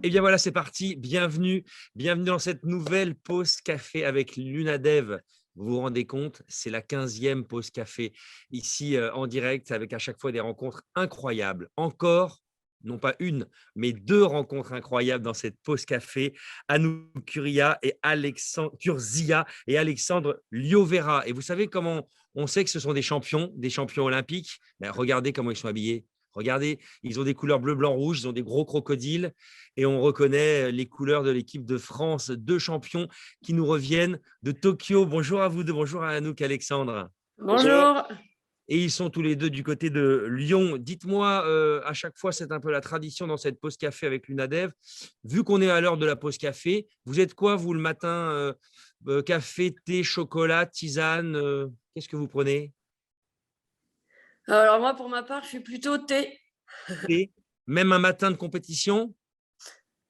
Et bien voilà, c'est parti. Bienvenue dans cette nouvelle pause café avec l'UNADEV. Vous vous rendez compte, c'est la 15e pause café ici en direct avec à chaque fois des rencontres incroyables. Encore, non pas une, mais deux rencontres incroyables dans cette pause café. Anouk Curia et Alexandre Curzia et Alexandre Liovera. Et vous savez comment on sait que ce sont des champions olympiques? Ben, regardez comment ils sont habillés. Regardez, ils ont des couleurs bleu, blanc, rouge, ils ont des gros crocodiles et on reconnaît les couleurs de l'équipe de France, deux champions qui nous reviennent de Tokyo. Bonjour à vous deux, bonjour à Anouk, Alexandre. Bonjour. Bonjour. Et ils sont tous les deux du côté de Lyon. Dites-moi, à chaque fois, c'est un peu la tradition dans cette pause café avec l'UNADEV. Vu qu'on est à l'heure de la pause café, vous êtes quoi, vous, le matin café, thé, chocolat, tisane qu'est-ce que vous prenez? Alors moi, pour ma part, je suis plutôt thé. Thé? Même un matin de compétition?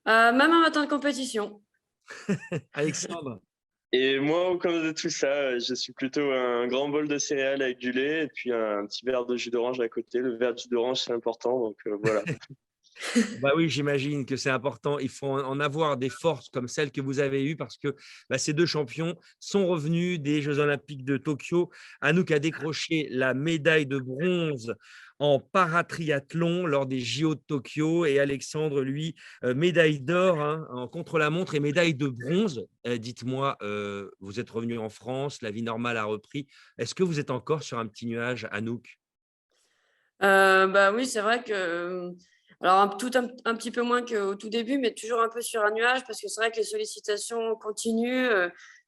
Même un matin de compétition. Alexandre? Et moi, au compte de tout ça, je suis plutôt un grand bol de céréales avec du lait et puis un petit verre de jus d'orange à côté. Le verre de jus d'orange, c'est important, donc voilà. Bah oui, j'imagine que c'est important. Il faut en avoir des forces comme celles que vous avez eues parce que ces deux champions sont revenus des Jeux Olympiques de Tokyo. Anouk a décroché la médaille de bronze en paratriathlon lors des JO de Tokyo et Alexandre, lui, médaille d'or en contre-la-montre et médaille de bronze. Dites-moi, vous êtes revenu en France, la vie normale a repris. Est-ce que vous êtes encore sur un petit nuage, Anouk? Bah oui, c'est vrai que, alors un petit peu moins qu'au tout début, mais toujours un peu sur un nuage parce que c'est vrai que les sollicitations continuent.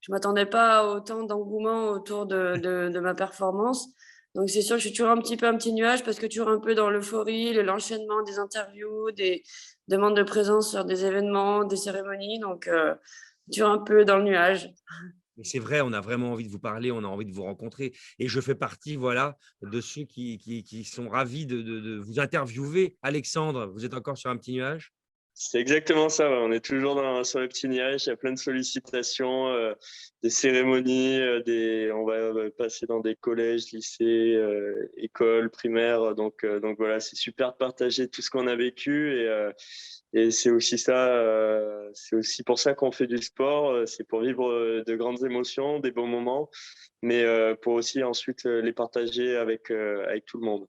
Je m'attendais pas à autant d'engouement autour de ma performance. Donc c'est sûr que je suis toujours un petit nuage parce que toujours un peu dans l'euphorie, l'enchaînement des interviews, des demandes de présence sur des événements, des cérémonies, donc toujours un peu dans le nuage. Mais c'est vrai, on a vraiment envie de vous parler, on a envie de vous rencontrer et je fais partie, voilà, de ceux qui sont ravis de vous interviewer. Alexandre, vous êtes encore sur un petit nuage? C'est exactement ça, ouais. On est toujours sur le petit nuage. Il y a plein de sollicitations, des cérémonies, on va passer dans des collèges, lycées, écoles, primaires. Donc voilà, c'est super de partager tout ce qu'on a vécu et c'est aussi ça, c'est aussi pour ça qu'on fait du sport. C'est pour vivre de grandes émotions, des bons moments, mais pour aussi ensuite les partager avec tout le monde.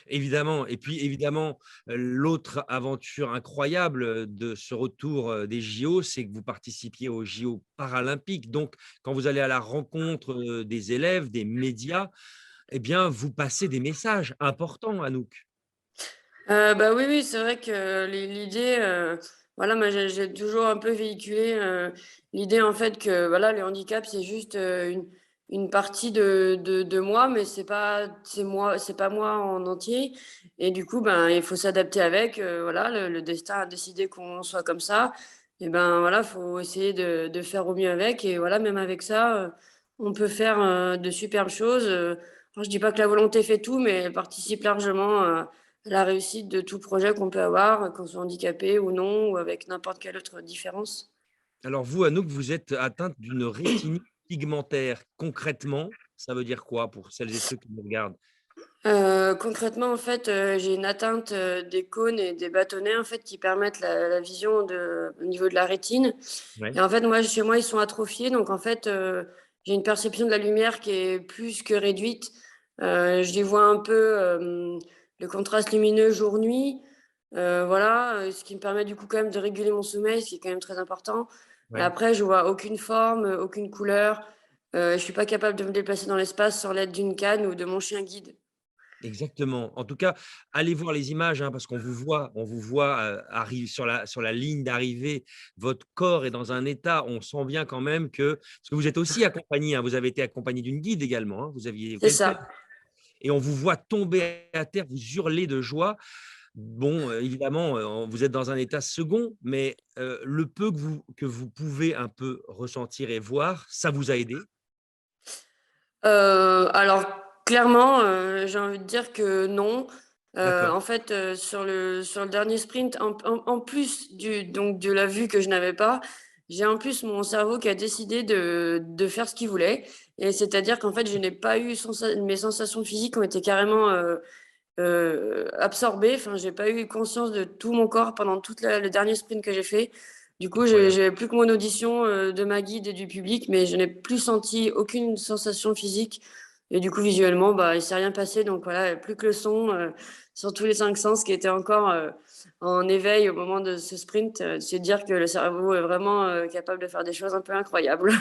Évidemment et puis évidemment, l'autre aventure incroyable, de ce retour, des JO, c'est que vous participiez aux JO paralympiques. Donc quand vous allez à la rencontre, des élèves, des médias, eh bien, vous passez des messages importants, Anouk. Bah, oui, oui, c'est vrai que l'idée, voilà, moi j'ai toujours un peu véhiculé, l'idée en fait que voilà, le handicap c'est juste, une partie de moi, mais c'est pas moi en entier et du coup, ben, il faut s'adapter avec, voilà, le destin a décidé qu'on soit comme ça et ben, voilà, faut essayer de faire au mieux avec et voilà, même avec ça, on peut faire, de superbes choses, alors je dis pas que la volonté fait tout, mais elle participe largement, la réussite de tout projet qu'on peut avoir, qu'on soit handicapé ou non, ou avec n'importe quelle autre différence. Alors vous, Anouk, vous êtes atteinte d'une rétinite pigmentaire. Concrètement, ça veut dire quoi pour celles et ceux qui nous regardent? Concrètement, en fait, j'ai une atteinte, des cônes et des bâtonnets, en fait, qui permettent la vision au niveau de la rétine Ouais, et en fait, moi, chez moi, ils sont atrophiés donc en fait, j'ai une perception de la lumière qui est plus que réduite. Je les vois un peu, le contraste lumineux jour-nuit, voilà, ce qui me permet du coup quand même de réguler mon sommeil, ce qui est quand même très important et ouais. après je vois aucune forme, aucune couleur, je suis pas capable de me déplacer dans l'espace sans l'aide d'une canne ou de mon chien guide. Exactement. En tout cas, allez voir les images, parce on vous voit, arrive sur la ligne d'arrivée. Votre corps est dans un état, on sent bien quand même que parce que vous êtes aussi accompagné, vous avez été accompagné d'une guide également, vous aviez C'est quelqu'un ça. et on vous voit tomber à terre, vous hurlez de joie. Bon, évidemment, vous êtes dans un état second, mais le peu que vous pouvez un peu ressentir et voir, ça vous a aidé? Alors clairement, j'ai envie de dire que non. D'accord, En fait, sur le dernier sprint, en plus de la vue que je n'avais pas, j'ai en plus mon cerveau qui a décidé de faire ce qu'il voulait et c'est-à-dire qu'en fait, je n'ai pas eu mes sensations physiques ont été carrément, absorbé. Enfin, j'ai pas eu conscience de tout mon corps pendant le dernier sprint que j'ai fait. Du coup, Incroyable. j'avais plus que mon audition de ma guide et du public, mais je n'ai plus senti aucune sensation physique. Et du coup, visuellement, bah, il s'est rien passé. Donc voilà, plus que le son sur tous les 5 sens qui étaient encore en éveil au moment de ce sprint. C'est dire que le cerveau est vraiment capable de faire des choses un peu incroyables.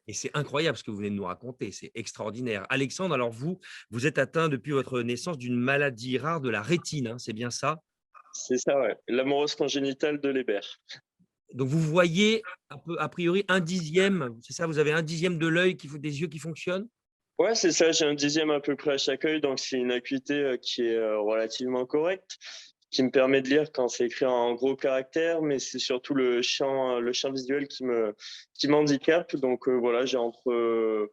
Et c'est incroyable ce que vous venez de nous raconter, c'est extraordinaire. Alexandre, alors vous êtes atteint depuis votre naissance d'une maladie rare de la rétine, hein, c'est bien ça? C'est ça, ouais. L'amorose congénitale de Leber. Donc vous voyez un peu, a priori, un dixième, c'est ça? Vous avez un dixième de l'œil, des yeux qui fonctionnent? Ouais, c'est ça, j'ai un dixième à peu près à chaque œil, donc c'est une acuité qui est relativement correcte, qui me permet de lire quand c'est écrit en gros caractères, mais c'est surtout le champ visuel qui m'handicape. Donc voilà, j'ai entre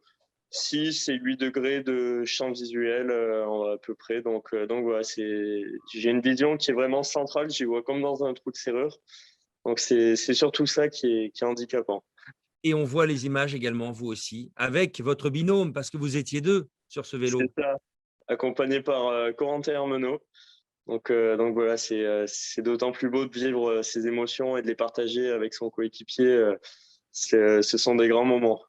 6 et 8 degrés de champ visuel à peu près. Donc voilà, j'ai une vision qui est vraiment centrale, j'y vois comme dans un trou de serrure. Donc c'est surtout ça qui est handicapant. Et on voit les images également, vous aussi, avec votre binôme, parce que vous étiez 2 sur ce C'est vélo. ça, accompagné par Corentin Hermenot. Donc voilà, c'est d'autant plus beau de vivre ces émotions et de les partager avec son coéquipier. Ce sont des grands moments.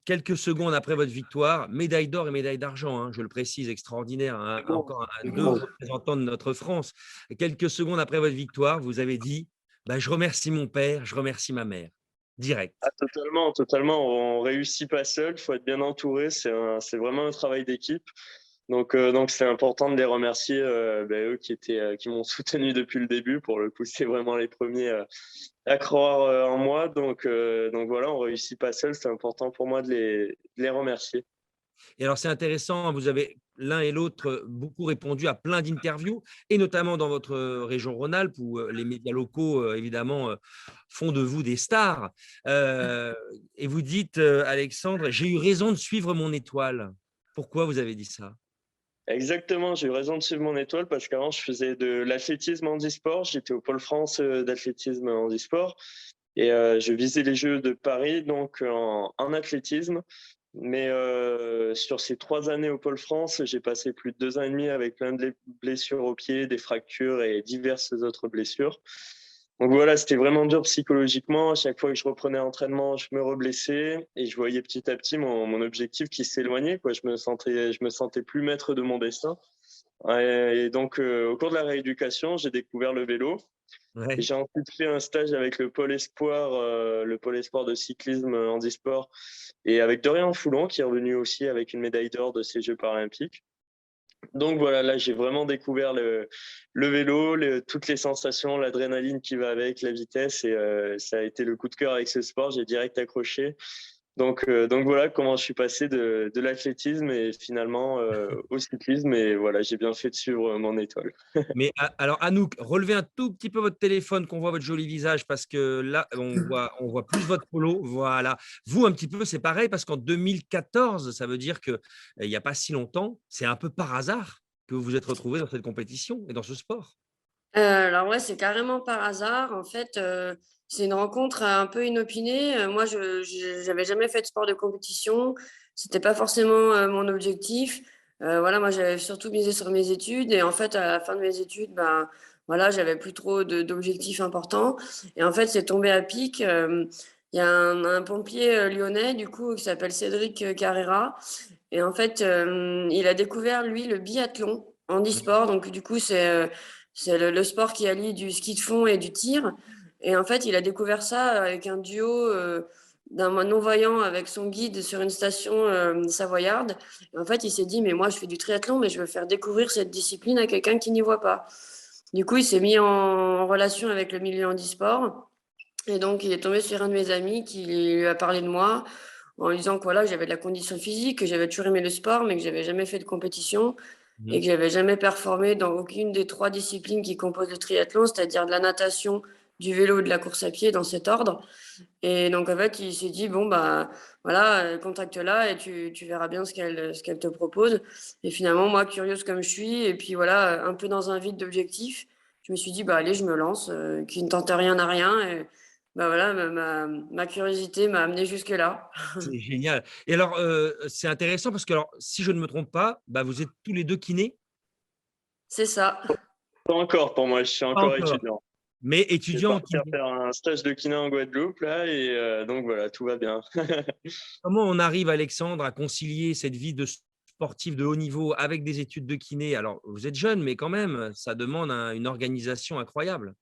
Quelques secondes après votre victoire, médaille d'or et médaille d'argent, hein, je le précise, extraordinaire, hein, C'est bon, encore c'est 2 bon. représentants de notre France. Quelques secondes après votre victoire, vous avez dit: «Bah, je remercie mon père, je remercie ma mère». Ah, Direct. totalement, totalement. On réussit pas seul, il faut être bien entouré. C'est vraiment un travail d'équipe. Donc c'est important de les remercier, eux qui m'ont soutenu depuis le début. Pour le coup, c'est vraiment les premiers à croire en moi. Donc voilà, on réussit pas seul. C'est important pour moi de les remercier. Et alors c'est intéressant, vous avez l'un et l'autre beaucoup répondu à plein d'interviews et notamment dans votre région Rhône-Alpes où les médias locaux, évidemment, font de vous des stars. Heu et vous dites, Alexandre: «J'ai eu raison de suivre mon étoile». Pourquoi vous avez dit ça? Exactement, j'ai eu raison de suivre mon étoile parce qu'avant, je faisais de l'athlétisme handisport. J'étais au pôle France d'athlétisme handisport et je visais les Jeux de Paris donc en athlétisme. Mais sur ces 3 années au pôle France, j'ai passé plus de 2 ans et demi avec plein de blessures aux pieds, des fractures et diverses autres blessures. Donc voilà, c'était vraiment dur psychologiquement. À chaque fois que je reprenais l'entraînement, je me reblessais et je voyais petit à petit mon objectif qui s'éloignait, quoi. Je me sentais plus maître de mon destin. Et donc, au cours de la rééducation, j'ai découvert le vélo. Et Ouais. j'ai ensuite fait un stage avec le pôle espoir de cyclisme handisport, et avec Dorian Foulon, qui est revenu aussi avec une médaille d'or de ces Jeux paralympiques. Donc voilà, là, j'ai vraiment découvert le vélo, toutes les sensations, l'adrénaline qui va avec, la vitesse, et ça a été le coup de cœur avec ce sport. J'ai direct accroché. Donc voilà comment je suis passé de l'athlétisme et finalement au cyclisme. Et voilà, j'ai bien fait de suivre mon étoile. Mais alors Anouk, relevez un tout petit peu votre téléphone qu'on voit votre joli visage parce que là, on voit plus votre polo, voilà. Vous, un petit peu, c'est pareil parce qu'en 2014, ça veut dire que, il y a pas si longtemps, c'est un peu par hasard que vous vous êtes retrouvés dans cette compétition et dans ce sport? Alors ouais, c'est carrément par hasard. En fait, c'est une rencontre un peu inopinée. Moi, je j'avais jamais fait de sport de compétition. C'était pas forcément mon objectif. Voilà, moi, j'avais surtout misé sur mes études et en fait, à la fin de mes études, ben, voilà, j'avais plus trop d'objectifs importants et en fait, c'est tombé à pic. Il y a un pompier lyonnais, du coup, qui s'appelle Cédric Carrera et en fait, il a découvert, lui, le biathlon handisport. Donc du coup, c'est le sport qui allie du ski de fond et du tir. Et en fait, il a découvert ça avec un duo d'un non-voyant avec son guide sur une station savoyarde. Et en fait, il s'est dit, mais moi, je fais du triathlon, mais je veux faire découvrir cette discipline à quelqu'un qui n'y voit pas. Du coup, il s'est mis en relation avec le milieu handisport. Et donc, il est tombé sur un de mes amis qui lui a parlé de moi en lui disant que voilà, j'avais de la condition physique, que j'avais toujours aimé le sport, mais que j'avais jamais fait de compétition et Mmh. que j'avais jamais performé dans aucune des 3 disciplines qui composent le triathlon, c'est-à-dire de la natation, du vélo et de la course à pied dans cet ordre. Et donc en fait, il s'est dit: «Bon, bah, voilà, contacte-la et tu verras bien ce qu'elle te propose». Et finalement, moi, curieuse comme je suis et puis voilà, un peu dans un vide d'objectifs, je me suis dit: «Bah, allez, je me lance, qui ne tente rien n'a rien». Et bah, voilà, ma curiosité m'a amenée jusque-là. C'est génial et alors, c'est intéressant parce que alors, si je ne me trompe pas, bah, vous êtes tous les 2 kinés? c'est ça. Pas encore pour moi, je suis Pas encore encore. étudiant. Mais Je vais étudiant en partir kiné. faire un stage de kiné en Guadeloupe là et donc voilà, tout va bien. Comment on arrive, Alexandre, à concilier cette vie de sportif de haut niveau avec des études de kiné? Alors, vous êtes jeune, mais quand même, ça demande une organisation incroyable.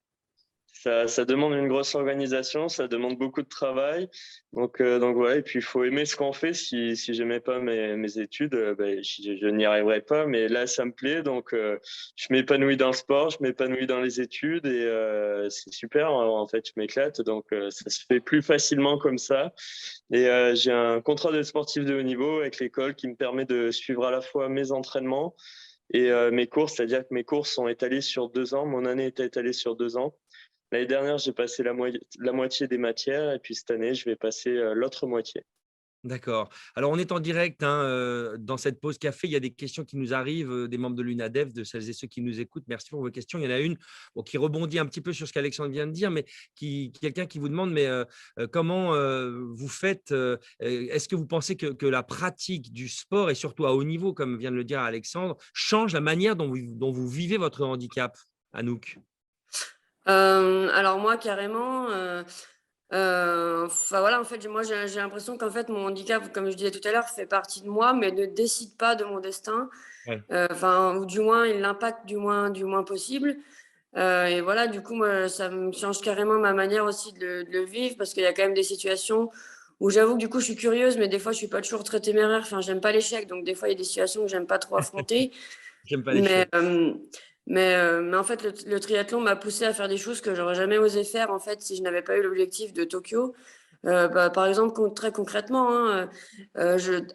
Ça demande une grosse organisation, ça demande beaucoup de travail. Donc voilà, et puis il faut aimer ce qu'on fait. Si j'aimais pas mes études, ben, je n'y arriverais pas. Mais là, ça me plaît, donc je m'épanouis dans le sport, je m'épanouis dans les études et c'est super. En fait, je m'éclate, donc ça se fait plus facilement comme ça. Et j'ai un contrat de sportif de haut niveau avec l'école qui me permet de suivre à la fois mes entraînements et mes cours, c'est-à-dire que mes cours sont étalés sur 2 ans. Mon année est étalée sur 2 ans. L'année dernière, j'ai passé la moitié des matières et puis cette année, je vais passer l'autre moitié. D'accord. Alors, on est en direct hein, dans cette pause café. Il y a des questions qui nous arrivent des membres de l'UNADEF, de celles et ceux qui nous écoutent. Merci pour vos questions. Il y en a une bon, qui rebondit un petit peu sur ce qu'Alexandre vient de dire, mais quelqu'un qui vous demande mais, comment vous faites est-ce que vous pensez que la pratique du sport, et surtout à haut niveau, comme vient de le dire Alexandre, change la manière dont vous vivez votre handicap, Anouk? Alors moi carrément, enfin voilà, en fait, moi j'ai l'impression qu'en fait mon handicap, comme je disais tout à l'heure, fait partie de moi, mais ne décide pas de mon destin. Ouais. Enfin ou du moins il l'impacte du moins possible. Et voilà, du coup, moi, ça me change carrément ma manière aussi de le vivre parce qu'il y a quand même des situations où j'avoue que du coup je suis curieuse, mais des fois je suis pas toujours très téméraire. Enfin, j'aime pas l'échec, donc des fois il y a des situations que j'aime pas trop affronter. J'aime pas Mais, l'échec. mais en fait, le triathlon m'a poussée à faire des choses que j'aurais jamais osé faire en fait si je n'avais pas eu l'objectif de Tokyo. Bah, par exemple, très concrètement, hein,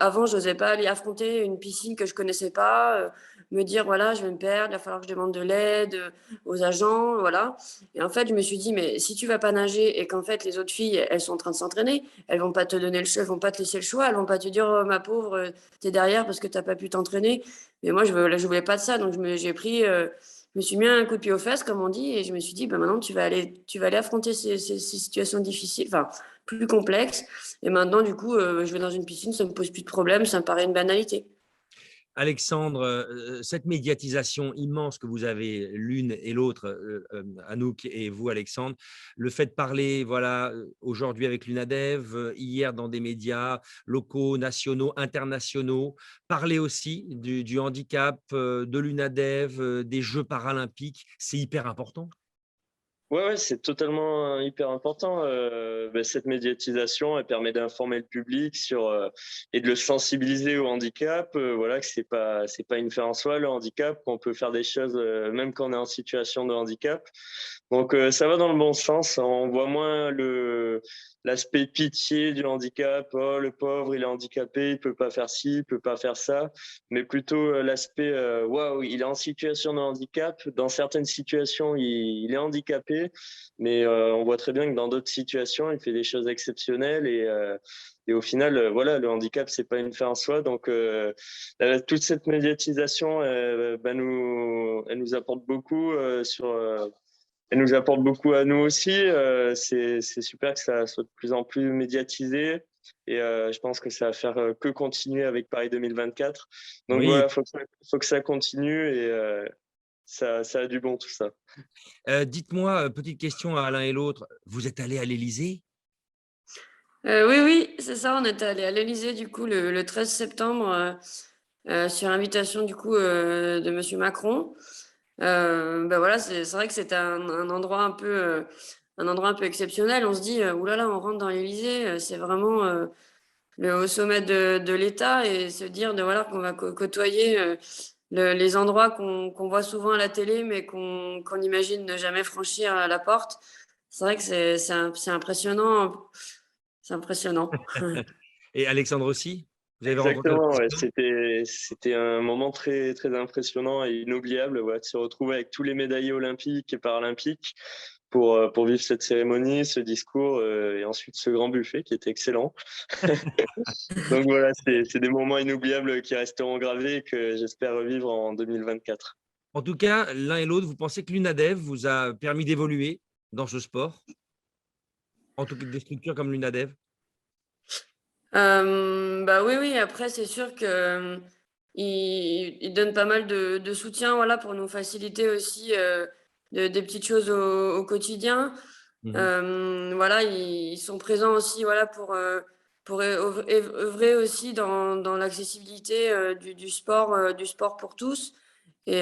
avant, je n'osais pas aller affronter une piscine que je connaissais pas, me dire voilà, je vais me perdre, il va falloir que je demande de l'aide aux agents, voilà. Et en fait, je me suis dit, mais si tu vas pas nager et qu'en fait les autres filles, elles sont en train de s'entraîner, elles vont pas te donner le choix, elles vont pas te laisser le choix, elles vont pas te dire, oh, ma pauvre, t'es derrière parce que t'as pas pu t'entraîner. Mais moi, je voulais pas de ça, donc je me suis mis un coup de pied aux fesses, comme on dit, et je me suis dit, bah, maintenant, tu vas aller affronter ces situations difficiles, enfin, plus complexes. Et maintenant, du coup, je vais dans une piscine, ça me pose plus de problème, ça me paraît une banalité. Alexandre, cette médiatisation immense que vous avez l'une et l'autre, Anouk et vous, Alexandre, le fait de parler voilà, aujourd'hui avec l'UNADEV, hier dans des médias locaux, nationaux, internationaux, parler aussi du handicap, de l'UNADEV, des Jeux paralympiques, c'est hyper important. Ouais, c'est totalement hyper important. Ben, cette médiatisation, elle permet d'informer le public sur et de le sensibiliser au handicap. Voilà que c'est pas une fin en soi le handicap, qu'on peut faire des choses même quand on est en situation de handicap. Donc ça va dans le bon sens. On voit moins l'aspect pitié du handicap. Oh le pauvre, il est handicapé, il peut pas faire ci, il peut pas faire ça. Mais plutôt l'aspect waouh, il est en situation de handicap. Dans certaines situations, il est handicapé, mais on voit très bien que dans d'autres situations, il fait des choses exceptionnelles et au final, voilà, le handicap, c'est pas une fin en soi. Donc, toute cette médiatisation, elle nous apporte beaucoup elle nous apporte beaucoup à nous aussi. C'est super que ça soit de plus en plus médiatisé. Et je pense que ça va faire que continuer avec Paris 2024. Donc Oui. voilà, faut que ça continue et ça a du bon tout ça. Dites-moi, petite question à l'un et l'autre, vous êtes allé à l'Élysée? Oui, oui, c'est ça, on est allé à l'Élysée, du coup, le 13 septembre, sur invitation, du coup, de Monsieur Macron. Bah voilà, c'est vrai que c'était un endroit un peu exceptionnel. On se dit, ouh là là, on rentre dans l'Élysée, c'est vraiment le haut sommet de l'État et se dire de, voilà, qu'on va côtoyer les endroits qu'on voit souvent à la télé, mais qu'on imagine ne jamais franchir la porte. C'est vrai que c'est impressionnant. C'est impressionnant. Et Alexandre aussi? Vous avez rencontré le Exactement, ouais. président? C'était un moment très, très impressionnant et inoubliable, ouais, de se retrouver avec tous les médaillés olympiques et paralympiques pour vivre cette cérémonie, ce discours et ensuite ce grand buffet qui était excellent. Donc voilà, c'est des moments inoubliables qui resteront gravés et que j'espère revivre en 2024. En tout cas, l'un et l'autre, vous pensez que l'UNADEV vous a permis d'évoluer dans ce sport? En tout cas, des structures comme l'UNADEV? Bah, oui, oui, après c'est sûr que, ils donnent pas mal de soutien, voilà, pour nous faciliter aussi des petites choses au quotidien. Voilà, ils sont présents aussi, voilà, pour œuvrer aussi dans l'accessibilité du sport pour tous. Et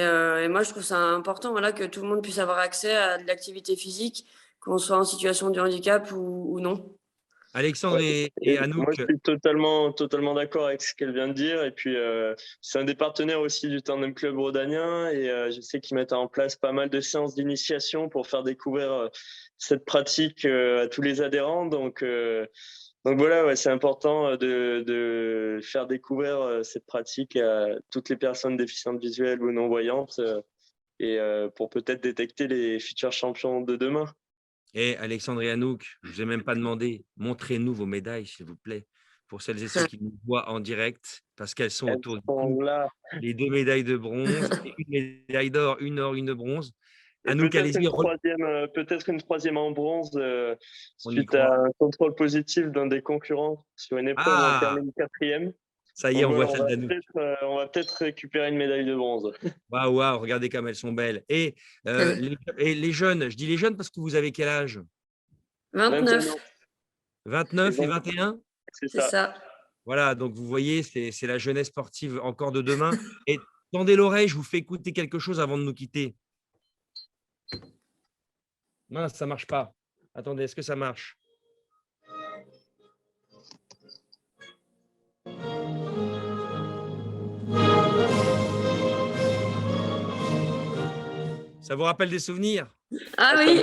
moi, je trouve ça important, voilà, que tout le monde puisse avoir accès à de l'activité physique, qu'on soit en situation de handicap ou non. Alexandre Ouais, et moi, je Anouk, suis totalement d'accord avec ce qu'elle vient de dire. Et puis, c'est un des partenaires aussi du Tandem Club rhodanien. Et je sais qu'ils mettent en place pas mal de séances d'initiation pour faire découvrir cette pratique à tous les adhérents. Donc voilà, ouais, c'est important de faire découvrir cette pratique à toutes les personnes déficientes visuelles ou non-voyantes et pour peut-être détecter les futurs champions de demain. et Alexandre et Anouk, je ne vous ai même pas demandé, montrez-nous vos médailles, s'il vous plaît, pour celles et ceux qui nous voient en direct, parce qu'elles sont Elles autour du sont cou. là. Les 2 médailles de bronze, et une médaille d'or, une or, une de bronze. Et Anouk, allez-y, peut-être une troisième en bronze on y suite à croit. un contrôle positif d'un des concurrents sur une épreuve où on Ah, termine quatrième. ça y est, Donc on voilà, voit celle d'Anouk. on va peut-être récupérer une médaille de bronze. Waouh, waouh, regardez comme elles sont belles. Et les jeunes, je dis les jeunes parce que vous avez quel âge? 21 29, ans, et 29 et 20, 21? c'est c'est ça. ça. Voilà, donc vous voyez, c'est la jeunesse sportive encore de demain. Et tendez l'oreille, je vous fais écouter quelque chose avant de nous quitter. Mince, ça marche pas. Attendez, est-ce que ça marche? Ça vous rappelle des souvenirs? Ah Ah, oui,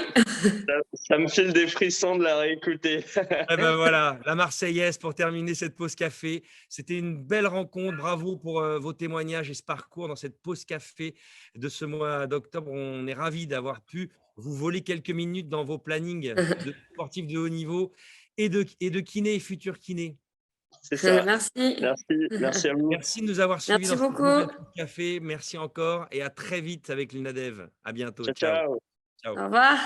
ça me file des frissons de la réécouter. Eh ben voilà, la Marseillaise pour terminer cette pause café. C'était une belle rencontre. Bravo pour vos témoignages et ce parcours dans cette pause café de ce mois d'octobre. On est ravis d'avoir pu vous voler quelques minutes dans vos plannings de sportifs de haut niveau et de kinés et futurs kinés. C'est ça. merci. Merci à vous. Merci de nous avoir suivis Merci dans cette beaucoup. nouvelle pause café. Merci encore et à très vite avec l'UNADEV. À bientôt. Ciao, Ciao. ciao. Ciao. Au revoir.